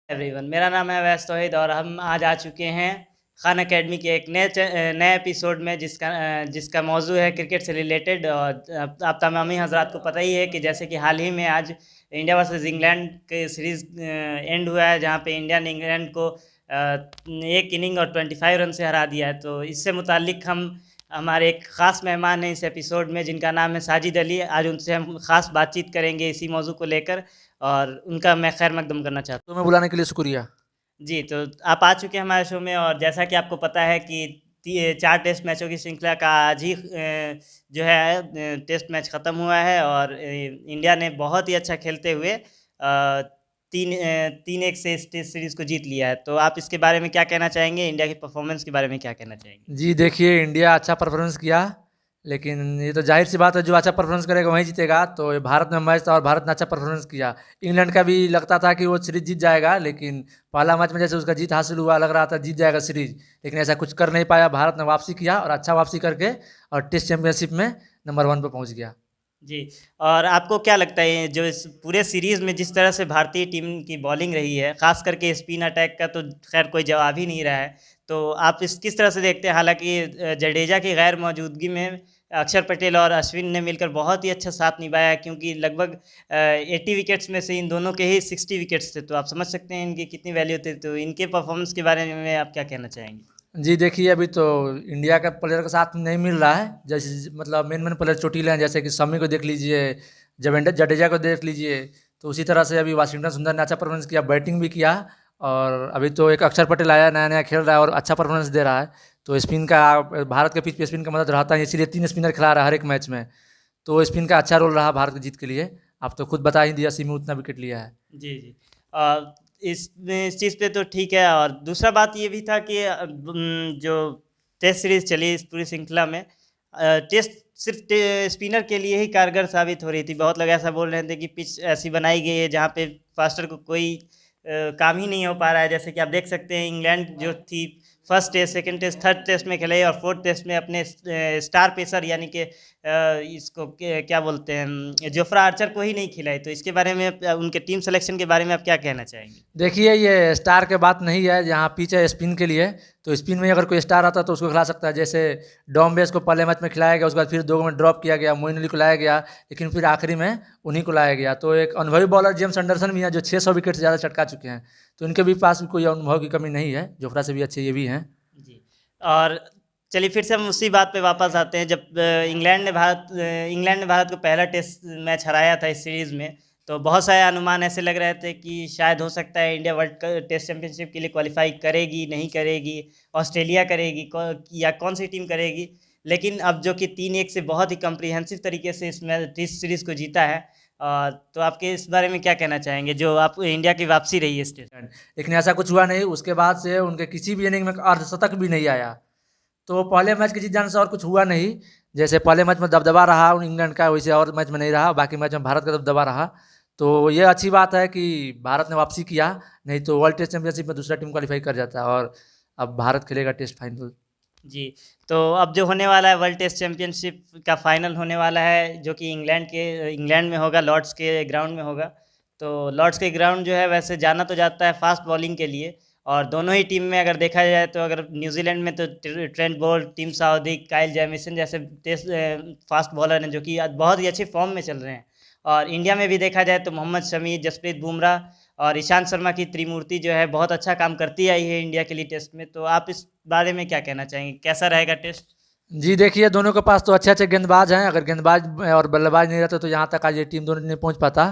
Everyone, मेरा नाम है अवैस तौहीद और हम आज आ चुके हैं खान एकेडमी के एक नए एपिसोड में जिसका मौजू है क्रिकेट से रिलेटेड। और आप तमामी हजरात को पता ही है कि जैसे कि हाल ही में आज इंडिया वर्सेस इंग्लैंड के सीरीज़ एंड हुआ है, जहां पे इंडिया ने इंग्लैंड को एक इनिंग और 25 रन से हरा दिया है। तो इससे मुतालिक हमारे एक ख़ास मेहमान हैं इस एपिसोड में, जिनका नाम है साजिद अली। आज उनसे हम ख़ास बातचीत करेंगे इसी मौजू को लेकर और उनका मैं खैर मकदम करना चाहता तुम्हें बुलाने के लिए शुक्रिया। हूँ। जी, तो आप आ चुके हैं हमारे शो में और जैसा कि आपको पता है कि 4 टेस्ट मैचों की श्रृंखला का आज ही जो है टेस्ट मैच ख़त्म हुआ है और इंडिया ने बहुत ही अच्छा खेलते हुए 3-1 से इस टेस्ट सीरीज़ को जीत लिया है। तो आप इसके बारे में क्या कहना चाहेंगे? इंडिया की परफॉर्मेंस के बारे में क्या कहना चाहेंगे? जी देखिए, इंडिया अच्छा परफॉर्मेंस किया, लेकिन ये तो जाहिर सी बात है, जो अच्छा परफॉर्मेंस करेगा वही जीतेगा। तो ये भारत में मैच था और भारत ने अच्छा परफॉर्मेंस किया। इंग्लैंड का भी लगता था कि वो सीरीज जीत जाएगा, लेकिन पहला मैच में जैसे उसका जीत हासिल हुआ, लग रहा था जीत जाएगा सीरीज, लेकिन ऐसा कुछ कर नहीं पाया। भारत ने वापसी किया और अच्छा वापसी करके और टेस्ट चैंपियनशिप में नंबर 1 पे पहुंच गया। जी, और आपको क्या लगता है जो इस पूरे सीरीज़ में जिस तरह से भारतीय टीम की बॉलिंग रही है, ख़ास करके स्पिन अटैक का तो खैर कोई जवाब ही नहीं रहा है। तो आप इस किस तरह से देखते हैं? हालाँकि जडेजा की गैर मौजूदगी में अक्षर पटेल और अश्विन ने मिलकर बहुत ही अच्छा साथ निभाया है, क्योंकि लगभग 80 विकेट्स में से इन दोनों के ही 60 विकेट्स थे। तो आप समझ सकते हैं इनकी कितनी वैल्यू थी। तो इनके परफॉर्मेंस के बारे में आप क्या कहना चाहेंगे? जी देखिए, अभी तो इंडिया का प्लेयर का साथ नहीं मिल रहा है। जैसे मतलब मेन मेन प्लेयर चोटिल हैं, जैसे कि शमी को देख लीजिए, जवेंद्र जडेजा को देख लीजिए। तो उसी तरह से अभी वाशिंगटन सुंदर ने अच्छा परफॉर्मेंस किया, बैटिंग भी किया। और अभी तो एक अक्षर पटेल आया, नया नया खेल रहा है और अच्छा परफॉर्मेंस दे रहा है। तो स्पिन का भारत के पिच पे स्पिन का मदद रहता है, इसीलिए 3 स्पिनर खिला रहा है हर एक मैच में। तो स्पिन का अच्छा रोल रहा भारत की जीत के लिए। आप तो खुद बता ही दिया, सिमी उतना विकेट लिया है। जी, जी। इस चीज़ पे तो ठीक है। और दूसरा बात ये भी था कि जो टेस्ट सीरीज़ चली इस पूरी श्रृंखला में, टेस्ट सिर्फ स्पिनर के लिए ही कारगर साबित हो रही थी। बहुत लोग ऐसा बोल रहे थे कि पिच ऐसी बनाई गई है जहाँ पे फास्टर को कोई काम ही नहीं हो पा रहा है। जैसे कि आप देख सकते हैं इंग्लैंड जो थी, first test, second test, third test में खेले और फोर्थ टेस्ट में अपने स्टार पेसर यानी कि इसको क्या बोलते हैं, जोफ्रा आर्चर को ही नहीं खिलाई। तो इसके बारे में उनके टीम सिलेक्शन के बारे में आप क्या कहना चाहेंगे? देखिए, ये स्टार के बात नहीं है, यहाँ पिच है स्पिन के लिए। तो स्पिन में अगर कोई स्टार आता तो उसको खिला सकता है। जैसे डॉम्बेस को पहले मैच में खिलाया गया, उसके बाद फिर 2 में ड्रॉप किया गया, मोइन अली को लाया गया, लेकिन फिर आखिरी में उन्हीं को लाया गया। तो एक अनुभवी बॉलर जेम्स एंडरसन भी हैं, जो 600 विकेट से ज़्यादा चटका चुके हैं। तो इनके भी पास भी कोई अनुभव की कमी नहीं है, जोफ्रा से भी अच्छे ये भी हैं। जी। और चलिए फिर से हम उसी बात पे वापस आते हैं। जब इंग्लैंड ने भारत को पहला टेस्ट मैच हराया था इस सीरीज़ में, तो बहुत सारे अनुमान ऐसे लग रहे थे कि शायद हो सकता है इंडिया टेस्ट चैंपियनशिप के लिए क्वालिफाई करेगी, नहीं करेगी, ऑस्ट्रेलिया करेगी, या कौन सी टीम करेगी। लेकिन अब जो कि 3-1 से बहुत ही कम्प्रीहेंसिव तरीके से इस मैच टेस्ट सीरीज़ को जीता है। तो आपके इस बारे में क्या कहना चाहेंगे, जो आप इंडिया की वापसी रही है इस टेस्ट? लेकिन ऐसा कुछ हुआ नहीं, उसके बाद से उनके किसी भी इनिंग में अर्धशतक भी नहीं आया। तो पहले मैच के जीत जाने से और कुछ हुआ नहीं। जैसे पहले मैच में दबदबा रहा इंग्लैंड का, वैसे और मैच में नहीं रहा। बाकी मैच में भारत का दबदबा रहा। तो ये अच्छी बात है कि भारत ने वापसी किया, नहीं तो वर्ल्ड टेस्ट चैंपियनशिप में दूसरा टीम क्वालिफाई कर जाता। और अब भारत खेलेगा टेस्ट फाइनल। जी, तो अब जो होने वाला है वर्ल्ड टेस्ट चैंपियनशिप का फाइनल होने वाला है, जो कि इंग्लैंड में होगा, लॉर्ड्स के ग्राउंड में होगा। तो लॉर्ड्स के ग्राउंड जो है वैसे जाना तो जाता है फास्ट बॉलिंग के लिए। और दोनों ही टीम में अगर देखा जाए तो अगर न्यूजीलैंड में तो Trent Boult, Tim Southee, Kyle Jamieson जैसे टेस्ट फास्ट बॉलर हैं, जो कि आज बहुत ही अच्छे फॉर्म में चल रहे हैं। और इंडिया में भी देखा जाए तो मोहम्मद शमी, जसप्रीत बुमराह और ईशांत शर्मा की त्रिमूर्ति जो है बहुत अच्छा काम करती आई है इंडिया के लिए टेस्ट में। तो आप इस बारे में क्या कहना चाहेंगे, कैसा रहेगा टेस्ट? जी देखिए, दोनों के पास तो अच्छे अच्छे गेंदबाज हैं। अगर गेंदबाज और बल्लेबाज नहीं रहते तो यहाँ तक आज ये टीम दोनों नहीं पहुँच पाता।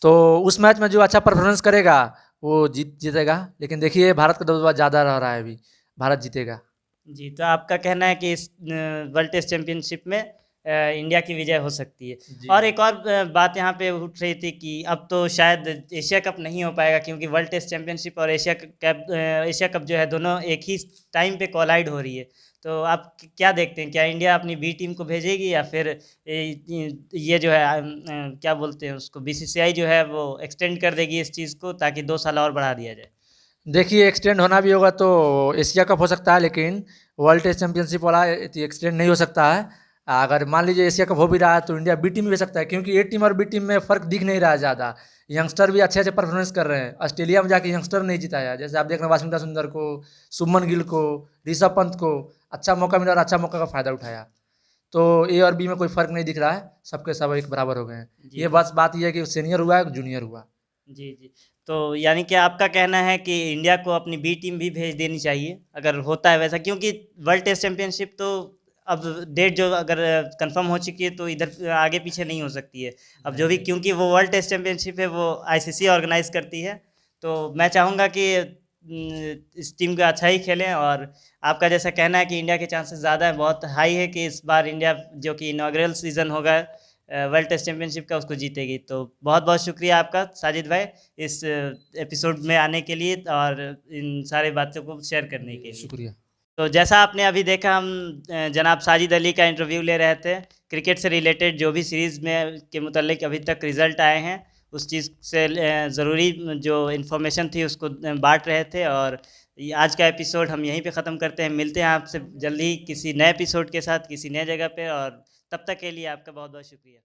तो उस मैच में जो अच्छा परफॉर्मेंस करेगा वो जीतेगा। लेकिन देखिए, भारत का दबदबा ज़्यादा रह रहा है अभी। भारत जीतेगा। जी, तो आपका कहना है कि इस वर्ल्ड टेस्ट चैंपियनशिप में इंडिया की विजय हो सकती है। जी और एक और बात यहाँ पे उठ रही थी कि अब तो शायद एशिया कप नहीं हो पाएगा, क्योंकि वर्ल्ड टेस्ट चैंपियनशिप और एशिया कप जो है दोनों एक ही टाइम पे कोलाइड हो रही है। तो आप क्या देखते हैं, क्या इंडिया अपनी बी टीम को भेजेगी या फिर ये जो है क्या बोलते हैं उसको, बीसीसीआई जो है वो एक्सटेंड कर देगी इस चीज़ को, ताकि 2 साल और बढ़ा दिया जाए? देखिए, एक्सटेंड होना भी होगा तो एशिया कप हो सकता है, लेकिन वर्ल्ड टेस्ट चैंपियनशिप वाला एक्सटेंड नहीं हो सकता है। अगर मान लीजिए एशिया कप हो भी रहा है तो इंडिया बी टीम भी भेज सकता है, क्योंकि ए टीम और बी टीम में फ़र्क दिख नहीं रहा है ज़्यादा। यंगस्टर भी अच्छे अच्छे परफॉर्मेंस कर रहे हैं। ऑस्ट्रेलिया में जाके यंगस्टर नहीं जिताया, जैसे आप देख रहे हैं वाशिंगटन सुंदर को, शुभमन गिल को, ऋषभ पंत को अच्छा मौका मिला और अच्छा मौका का फ़ायदा उठाया। तो ए और बी में कोई फ़र्क नहीं दिख रहा है, सबके सब एक बराबर हो गए हैं। जी ये बस बात ये है कि सीनियर हुआ है, जूनियर हुआ। जी जी। तो यानी कि आपका कहना है कि इंडिया को अपनी बी टीम भी भेज देनी चाहिए अगर होता है वैसा, क्योंकि वर्ल्ड टेस्ट चैंपियनशिप तो अब डेट जो अगर कंफर्म हो चुकी है तो इधर आगे पीछे नहीं हो सकती है। अब जो भी, क्योंकि वो वर्ल्ड टेस्ट चैंपियनशिप है वो आईसीसी ऑर्गेनाइज करती है। तो मैं चाहूँगा कि इस टीम का अच्छा ही खेलें, और आपका जैसा कहना है कि इंडिया के चांसेस ज़्यादा है, बहुत हाई है कि इस बार इंडिया जो कि इनॉग्रल सीज़न होगा वर्ल्ड टेस्ट चैंपियनशिप का उसको जीतेगी। तो बहुत बहुत शुक्रिया आपका साजिद भाई इस एपिसोड में आने के लिए और इन सारी बातों को शेयर करने के लिए। शुक्रिया। तो जैसा आपने अभी देखा, हम जनाब साजिद अली का इंटरव्यू ले रहे थे। क्रिकेट से रिलेटेड जो भी सीरीज़ में के मुतालिक अभी तक रिज़ल्ट आए हैं उस चीज़ से ज़रूरी जो इन्फॉर्मेशन थी उसको बांट रहे थे। और आज का एपिसोड हम यहीं पे ख़त्म करते हैं। मिलते हैं आपसे जल्दी ही किसी नए एपिसोड के साथ किसी नए जगह पे, और तब तक के लिए आपका बहुत बहुत शुक्रिया।